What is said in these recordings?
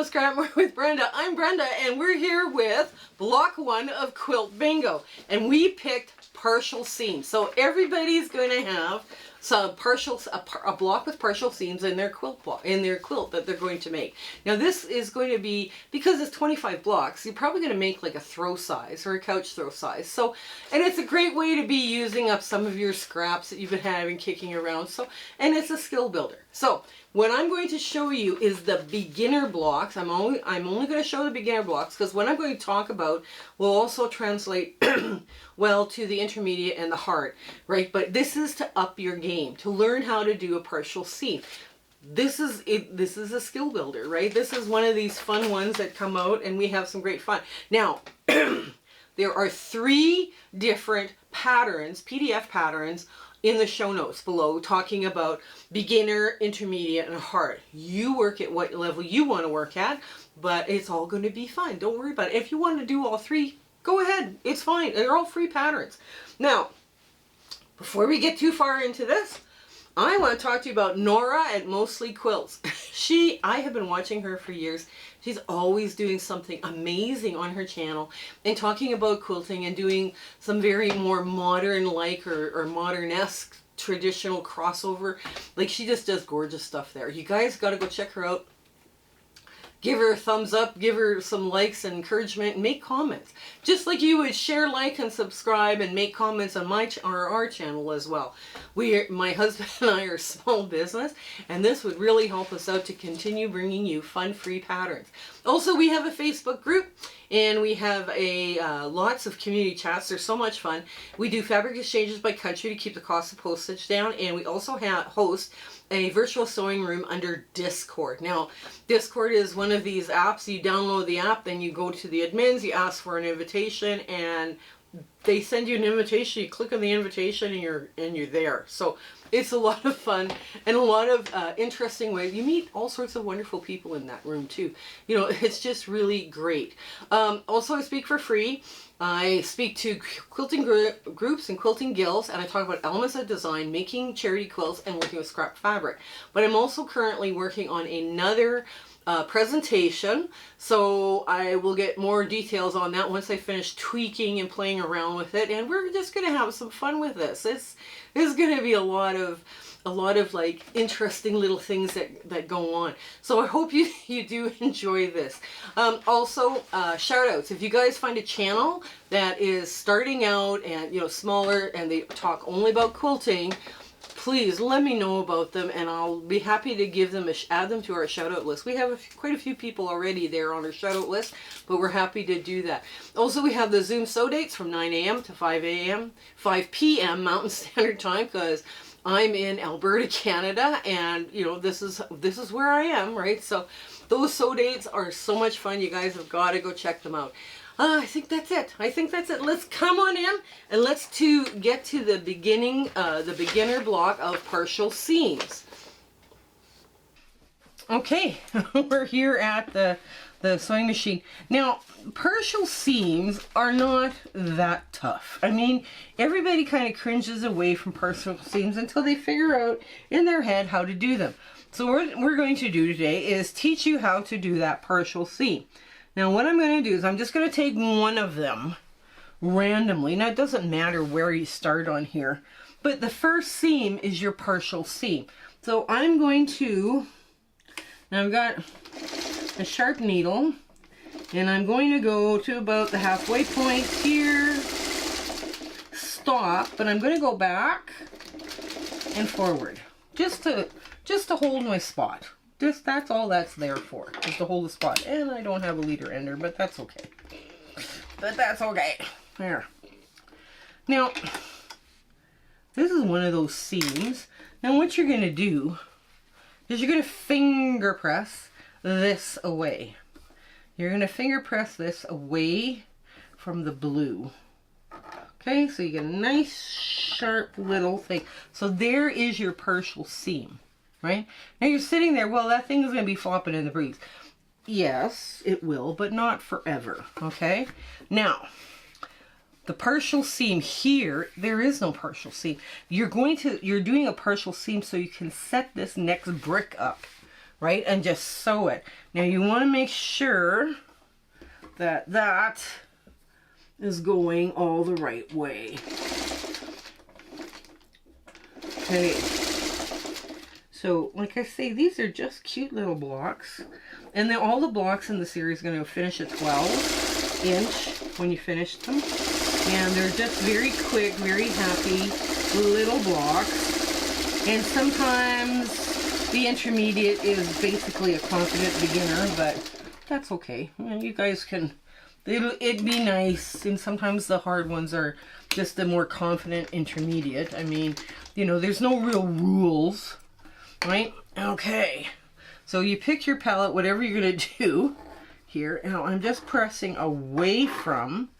on Scrap More with Brenda. I'm Brenda, and we're here with block 1 of Quilt Bingo, and we picked partial seams. So everybody's going to have some a block with partial seams in their quilt that they're going to make. Now this is going to be, because it's 25 blocks, you're probably going to make like a throw size or a couch throw size. So, and it's a great way to be using up some of your scraps that you've been having kicking around. So, and it's a skill builder. So what I'm going to show you is the beginner blocks. I'm only going to show the beginner blocks because what I'm going to talk about will also translate well to the intermediate and the hard, right? But this is to up your game, to learn how to do a partial seam. This is a skill builder, right? This is one of these fun ones that come out, and we have some great fun. Now, there are 3 different patterns, PDF patterns, in the show notes below, talking about beginner, intermediate, and hard. You work at what level you want to work at, but it's all going to be fine. Don't worry about it. If you want to do all 3, go ahead. It's fine. They're all free patterns. Now, before we get too far into this, I want to talk to you about Nora at Mostly Quilts. I have been watching her for years. She's always doing something amazing on her channel and talking about quilting and doing some very more modern-like or modern-esque traditional crossover. Like, she just does gorgeous stuff there. You guys got to go check her out. Give her a thumbs up, give her some likes and encouragement, and make comments. Just like you would share, like, and subscribe, and make comments on our channel as well. My husband and I are a small business, and this would really help us out to continue bringing you fun, free patterns. Also, we have a Facebook group, and we have lots of community chats. They're so much fun. We do fabric exchanges by country to keep the cost of postage down, and we also host a virtual sewing room under Discord. Now, Discord is one of these apps. You download the app, then you go to the admins, you ask for an invitation, and they send you an invitation. You click on the invitation, and you're there. So it's a lot of fun and a lot of interesting ways. You meet all sorts of wonderful people in that room too. You know, it's just really great. Also, I speak for free. I speak to quilting groups and quilting guilds, and I talk about elements of design, making charity quilts, and working with scrap fabric. But I'm also currently working on another presentation, so I will get more details on that once I finish tweaking and playing around with it, and we're just going to have some fun with this. This is going to be a lot of like interesting little things that go on. So I hope you do enjoy this. Also, shout outs. If you guys find a channel that is starting out and, you know, smaller, and they talk only about quilting, please let me know about them, and I'll be happy to give them add them to our shout out list. We have quite a few people already there on our shout out list, but we're happy to do that. Also, we have the Zoom sew dates from 9 a.m. to 5 p.m. Mountain Standard Time, because I'm in Alberta, Canada, and you know, this is where I am, right? So those sew dates are so much fun. You guys have got to go check them out. I think that's it. Let's come on in, and let's get to the beginner block of partial seams. Okay, we're here at the sewing machine. Now, partial seams are not that tough. I mean, everybody kind of cringes away from partial seams until they figure out in their head how to do them. So what we're going to do today is teach you how to do that partial seam. Now, what I'm going to do is I'm just going to take one of them randomly. Now, it doesn't matter where you start on here, but the first seam is your partial seam. So I'm going to, now I've got a sharp needle, and I'm going to go to about the halfway point here, stop, but I'm going to go back and forward just to hold my spot. That's all that's there for, is to hold the spot. And I don't have a leader ender, but that's okay. There. Now, this is one of those seams. Now, what you're going to do is you're going to finger press this away. You're going to finger press this away from the blue. Okay, so you get a nice, sharp little thing. So there is your partial seam. Right? Now you're sitting there, well, that thing is going to be flopping in the breeze. Yes, it will, but not forever. Okay? Now, the partial seam here, there is no partial seam. You're doing a partial seam so you can set this next brick up. right? And just sew it. Now you want to make sure that that is going all the right way. Okay. So, like I say, these are just cute little blocks. And then all the blocks in the series are going to finish at 12 inch when you finish them. And they're just very quick, very happy little blocks. And sometimes the intermediate is basically a confident beginner, but that's okay. You guys can, it'd be nice. And sometimes the hard ones are just a more confident intermediate. I mean, you know, there's no real rules, right? Okay. So you pick your palette, whatever you're going to do here. Now I'm just pressing away from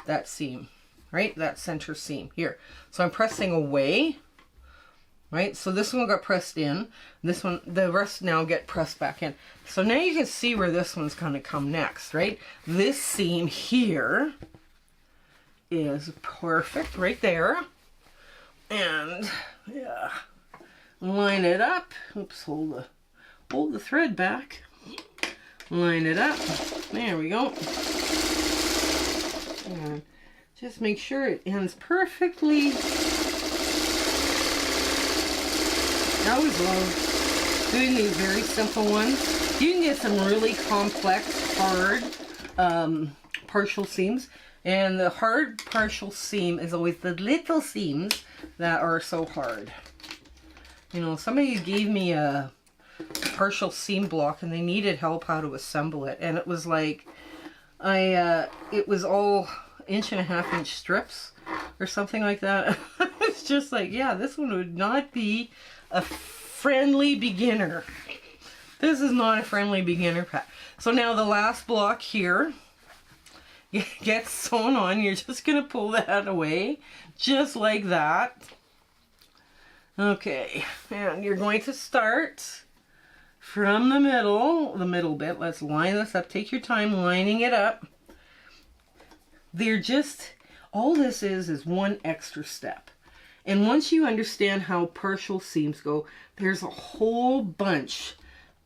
that seam, right? That center seam here. So I'm pressing away, right? So this one got pressed in. This one, the rest now get pressed back in. So now you can see where this one's going to come next, right? This seam here is perfect right there. And yeah, line it up. Oops, hold the thread back. Line it up. There we go. And just make sure it ends perfectly. I always love doing these very simple ones. You can get some really complex, hard partial seams. And the hard partial seam is always the little seams that are so hard. You know, somebody gave me a partial seam block and they needed help how to assemble it. And it was like, it was all 1.5-inch strips or something like that. It's just like, yeah, this one would not be a friendly beginner. This is not a friendly beginner pack. So now the last block here gets sewn on. You're just going to pull that away just like that. Okay, and you're going to start from the middle bit. Let's line this up. Take your time lining it up. They're just, all this is one extra step. And once you understand how partial seams go, there's a whole bunch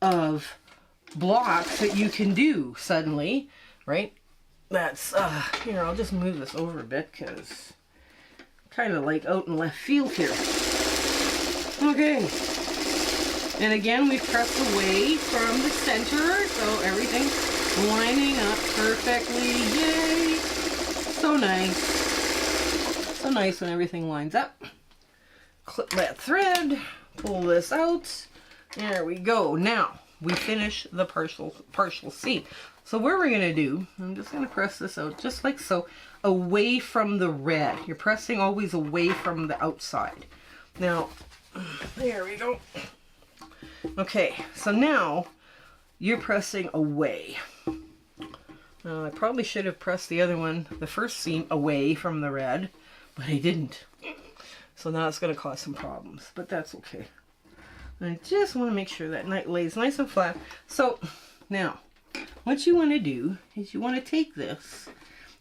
of blocks that you can do suddenly, right? That's, here, I'll just move this over a bit because kind of like out in left field here. Okay. And again, we press away from the center, so everything's lining up perfectly. Yay! So nice. So nice when everything lines up. Clip that thread, pull this out. There we go. Now, we finish the partial seam. So what we're going to do, I'm just going to press this out just like so, away from the red. You're pressing always away from the outside. Now, there we go. Okay, so now you're pressing away. I probably should have pressed the other one, the first seam, away from the red, but I didn't. So now it's going to cause some problems, but that's okay. I just want to make sure that night lays nice and flat. So now, what you want to do is you want to take this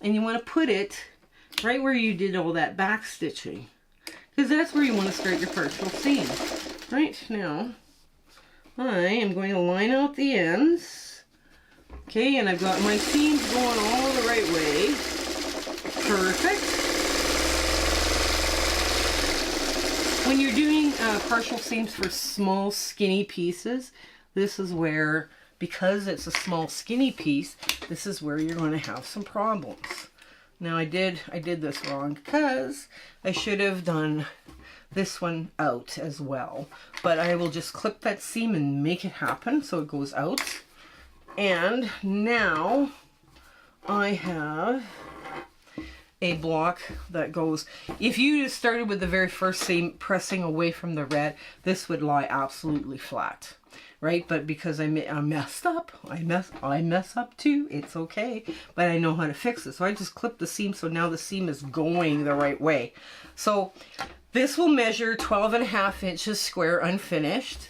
and you want to put it right where you did all that back stitching, because that's where you want to start your partial seam. Right now, I am going to line out the ends. Okay, and I've got my seams going all the right way. Perfect. When you're doing partial seams for small skinny pieces, this is where, because it's a small skinny piece, this is where you're going to have some problems. Now I did this wrong because I should have done this one out as well, but I will just clip that seam and make it happen so it goes out. And now I have a block that goes, if you just started with the very first seam pressing away from the red, this would lie absolutely flat, right? But because I messed up, I mess up too, it's okay, but I know how to fix it. So I just clipped the seam, so now the seam is going the right way. So this will measure 12.5 inches square unfinished,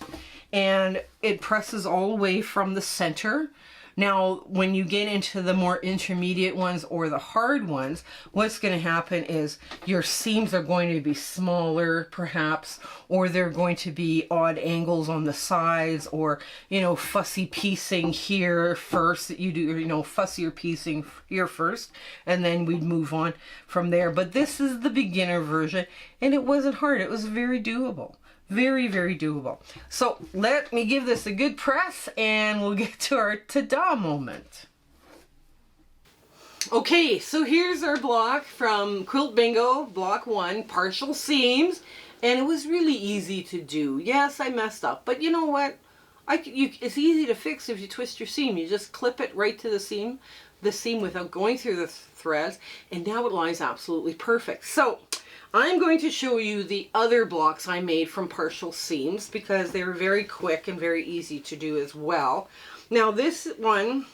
and it presses all the way from the center Now, when you get into the more intermediate ones or the hard ones, what's going to happen is your seams are going to be smaller, perhaps, or they're going to be odd angles on the sides, or, you know, fussy piecing here first. You do, you know, fussier piecing here first, and then we'd move on from there. But this is the beginner version, and it wasn't hard. It was very doable. Very, very doable. So let me give this a good press and we'll get to our ta-da moment. Okay, so here's our block from Quilt Bingo, block 1, partial seams. And it was really easy to do. Yes, I messed up, but you know what? It's easy to fix if you twist your seam. You just clip it right to the seam without going through the threads, and now it lies absolutely perfect. So I'm going to show you the other blocks I made from partial seams because they're very quick and very easy to do as well. Now this one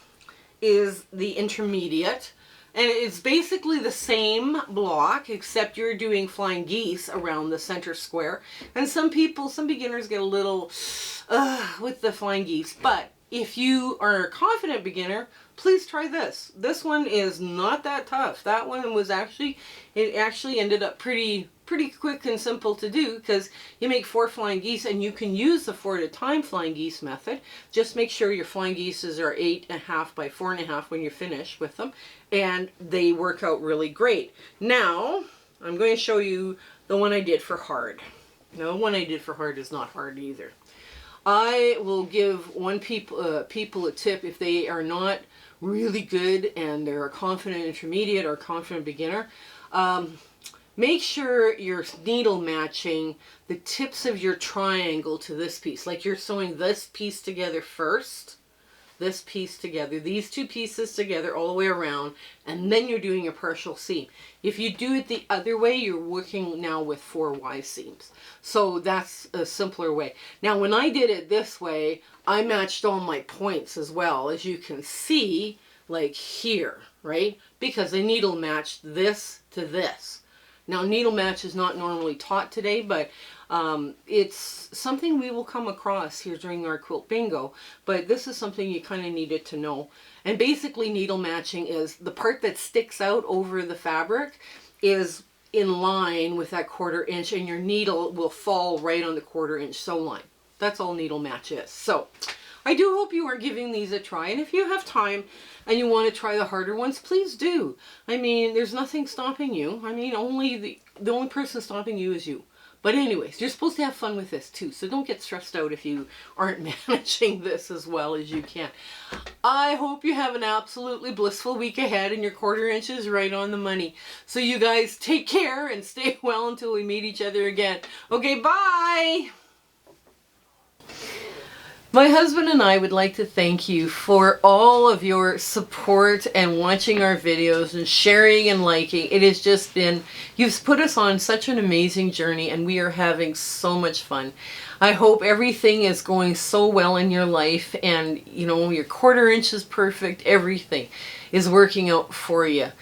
is the intermediate, and it's basically the same block except you're doing flying geese around the center square. And some beginners get a little with the flying geese, but if you are a confident beginner, please try this. This one is not that tough. That one was actually ended up pretty quick and simple to do because you make 4 flying geese and you can use the 4 at a time flying geese method. Just make sure your flying geeses are 8.5 by 4.5 when you're finished with them, and they work out really great. Now I'm going to show you the one I did for hard. No, the one I did for hard is not hard either. I will give people a tip if they are not really good and they're a confident intermediate or confident beginner. Make sure you're needle matching the tips of your triangle to this piece. Like you're sewing this piece together first, this piece together, these 2 pieces together all the way around, and then you're doing a partial seam. If you do it the other way, you're working now with 4 Y seams. So that's a simpler way. Now when I did it this way, I matched all my points as well, as you can see, like here, right? Because I needle matched this to this. Now needle match is not normally taught today, but it's something we will come across here during our Quilt Bingo, but this is something you kind of needed to know. And basically needle matching is the part that sticks out over the fabric is in line with that 1/4 inch, and your needle will fall right on the 1/4 inch sew line. That's all needle match is. So I do hope you are giving these a try, and if you have time and you want to try the harder ones, please do. I mean, there's nothing stopping you. I mean, the only person stopping you is you. But anyways, you're supposed to have fun with this too, so don't get stressed out if you aren't managing this as well as you can. I hope you have an absolutely blissful week ahead and your 1/4 inch is right on the money. So you guys take care and stay well until we meet each other again. Okay, bye! My husband and I would like to thank you for all of your support and watching our videos and sharing and liking. It has just been, you've put us on such an amazing journey and we are having so much fun. I hope everything is going so well in your life and, you know, your 1/4 inch is perfect. Everything is working out for you.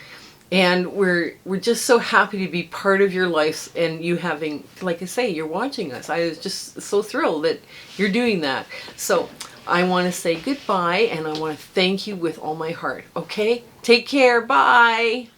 And we're just so happy to be part of your lives and you having, like I say, you're watching us. I was just so thrilled that you're doing that. So I want to say goodbye and I want to thank you with all my heart. Okay? Take care. Bye.